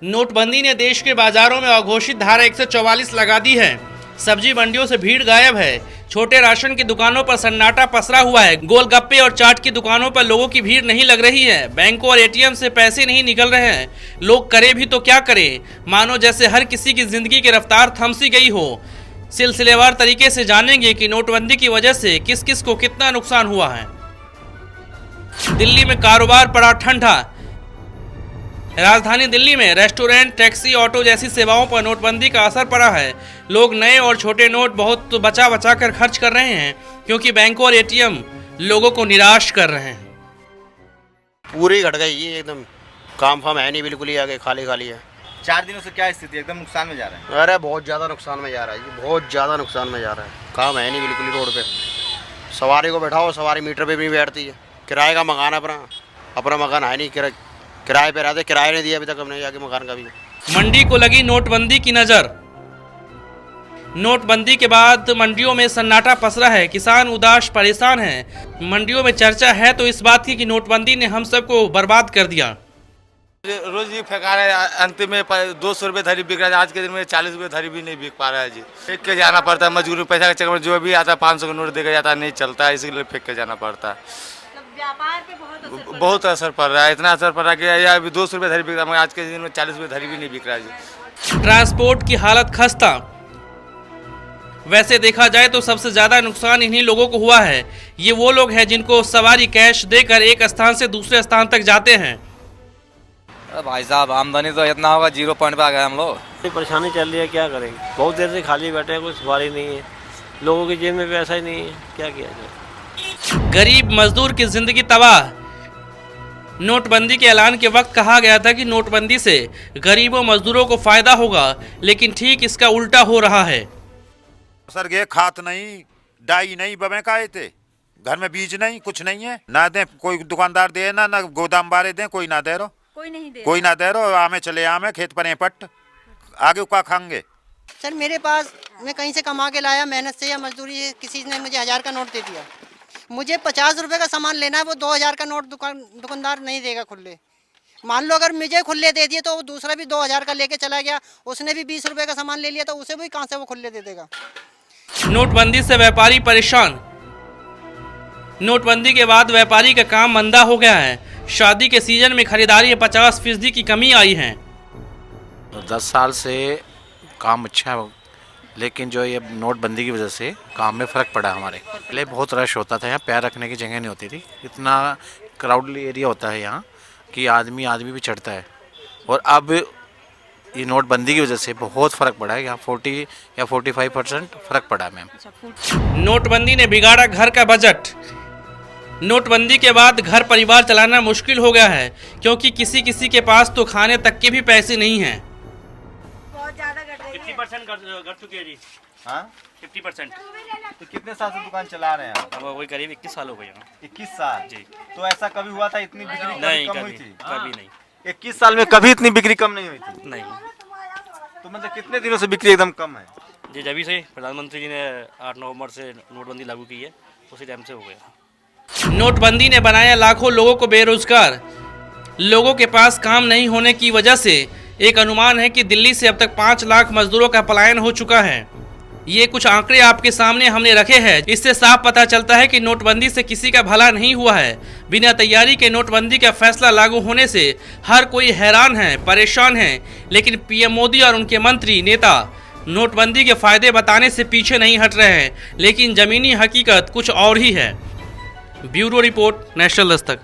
नोटबंदी ने देश के बाजारों में अघोषित धारा 144 लगा दी है। सब्जी मंडियों से भीड़ गायब है। छोटे राशन की दुकानों पर सन्नाटा पसरा हुआ है। गोलगप्पे और चाट की दुकानों पर लोगों की भीड़ नहीं लग रही है। बैंकों और एटीएम से पैसे नहीं निकल रहे हैं। लोग करे भी तो क्या करें, मानो जैसे हर किसी की जिंदगी की रफ्तार थम सी गई हो। सिलसिलेवार तरीके से जानेंगे कि नोटबंदी की वजह से किस किस को कितना नुकसान हुआ है। दिल्ली में कारोबार पड़ा ठंडा। राजधानी दिल्ली में रेस्टोरेंट, टैक्सी, ऑटो जैसी सेवाओं पर नोटबंदी का असर पड़ा है। लोग नए और छोटे नोट बहुत बचा बचा कर खर्च कर रहे हैं, क्योंकि बैंकों और एटीएम लोगों को निराश कर रहे हैं। पूरी घट गई ये, एकदम काम फाम है नहीं, बिल्कुल ही आगे खाली खाली है। 4 दिनों से क्या स्थिति है? एकदम नुकसान में जा रहा है। अरे बहुत ज़्यादा नुकसान में जा रहा है जी, बहुत ज़्यादा नुकसान में जा रहा है। काम है नहीं बिल्कुल ही रोड पे। सवारी को बैठाओ, सवारी मीटर पे भी नहीं बैठती है। किराए का मकान अपना मकान है नहीं, किराए पे रहते, किराया नहीं दिया अभी तक हमने जाके मकान का भी। मंडी को लगी नोटबंदी की नजर। नोटबंदी के बाद मंडियों में सन्नाटा पसरा है। किसान उदास परेशान हैं। मंडियों में चर्चा है तो इस बात की कि नोटबंदी ने हम सबको बर्बाद कर दिया। रोज ही फेंका रहा है, अंतिम में 200 रुपये धरी बिक रहा है। आज के दिन में 40 रुपये धरी भी नहीं बिक पा रहा है जी। फेंक के जाना पड़ता है मजबूरी, पैसा के चक्कर में जो भी आता है 500 का नोट देकर जाता है, नहीं चलता है, इसीलिए फेंक के जाना पड़ता है। व्यापार पे बहुत असर पड़ रहा है, इतना असर पड़ रहा है कि या 200 रुपये धरी बिक रहा है, मगर आज के दिन में 40 रुपये धरी भी नहीं बिक रहा है जी। ट्रांसपोर्ट की हालत खस्ता। वैसे देखा जाए तो सबसे ज्यादा नुकसान इन्हीं लोगों को हुआ है। ये वो लोग हैं जिनको सवारी कैश देकर एक स्थान से दूसरे स्थान तक जाते हैं। भाई साहब, आमदनी तो इतना होगा, 0 पॉइंट पे आ गए हम लोग। परेशानी चल रही है, क्या करेंगे। बहुत देर से खाली बैठे हैं, कोई सवारी नहीं है, लोगों की जेब में पैसा ही नहीं है, क्या किया जाए। गरीब मजदूर की जिंदगी तबाह। नोटबंदी के ऐलान के वक्त कहा गया था कि नोटबंदी से गरीबों मजदूरों को फायदा होगा, लेकिन ठीक इसका उल्टा हो रहा है। सर ये खाद नहीं, डाई नहीं, बमे का थे घर में, बीज नहीं, कुछ नहीं है ना दे, कोई दुकानदार दे ना गोदाम बारे दे, कोई ना दे रो, कोई ना दे रो। आमे चले आमे खेत पर पट, आगे क्या खाएंगे। सर मेरे पास, मैं कहीं से कमा के लाया, मेहनत से या मजदूरी से, किसी ने मुझे 1000 का नोट दे दिया। मुझे 50 रुपए का सामान लेना है, वो 2000 का नोट दुकानदार नहीं देगा खुले। मान लो अगर मुझे खुले दे दिए तो वो दूसरा भी 2000 का लेके चला गया, उसने भी 20 रुपए का सामान ले लिया, तो उसे भी कहाँ से वो खुले दे देगा। नोटबंदी से व्यापारी परेशान। नोटबंदी के बाद व्यापारी का काम मंदा हो गया है। शादी के सीजन में खरीदारी 50% की कमी आई है। 10 साल से काम अच्छा है, लेकिन जो ये नोटबंदी की वजह से काम में फ़र्क पड़ा हमारे। पहले बहुत रश होता था, यहाँ पैर रखने की जगह नहीं होती थी। इतना क्राउडली एरिया होता है यहाँ कि आदमी भी चढ़ता है। और अब ये नोटबंदी की वजह से बहुत फ़र्क पड़ा है। यहाँ 40 या 45% फ़र्क पड़ा है मैम। नोटबंदी ने बिगाड़ा घर का बजट। नोटबंदी के बाद घर परिवार चलाना मुश्किल हो गया है, क्योंकि किसी किसी के पास तो खाने तक के भी पैसे नहीं हैं। बहुत ज्यादा घट गई है। 50% घट चुकी है जी। हाँ 50%। तो कितने साल से दुकान चला रहे हैं आप? अब वही करीब 21 साल हो गए। 21 साल जी। तो ऐसा कभी हुआ था इतनी बिक्री नहीं, कम हुई थी? कभी नहीं। 21 साल में कभी इतनी बिक्री कम नहीं हुई थी? नहीं तो मतलब कितने दिनों से बिक्री एकदम कम है? जी, जब से प्रधानमंत्री जी ने 8 नवंबर से नोटबंदी लागू की है, उसी टाइम से हो गया। नोटबंदी ने बनाया लाखों लोगों को बेरोजगार। लोगों के पास काम नहीं होने की वजह से एक अनुमान है कि दिल्ली से अब तक 5 लाख मजदूरों का पलायन हो चुका है। ये कुछ आंकड़े आपके सामने हमने रखे हैं। इससे साफ पता चलता है कि नोटबंदी से किसी का भला नहीं हुआ है। बिना तैयारी के नोटबंदी का फैसला लागू होने से हर कोई हैरान है, परेशान है, लेकिन पीएम मोदी और उनके मंत्री नेता नोटबंदी के फायदे बताने से पीछे नहीं हट रहे हैं। लेकिन जमीनी हकीकत कुछ और ही है। Bureau report, national Dastak.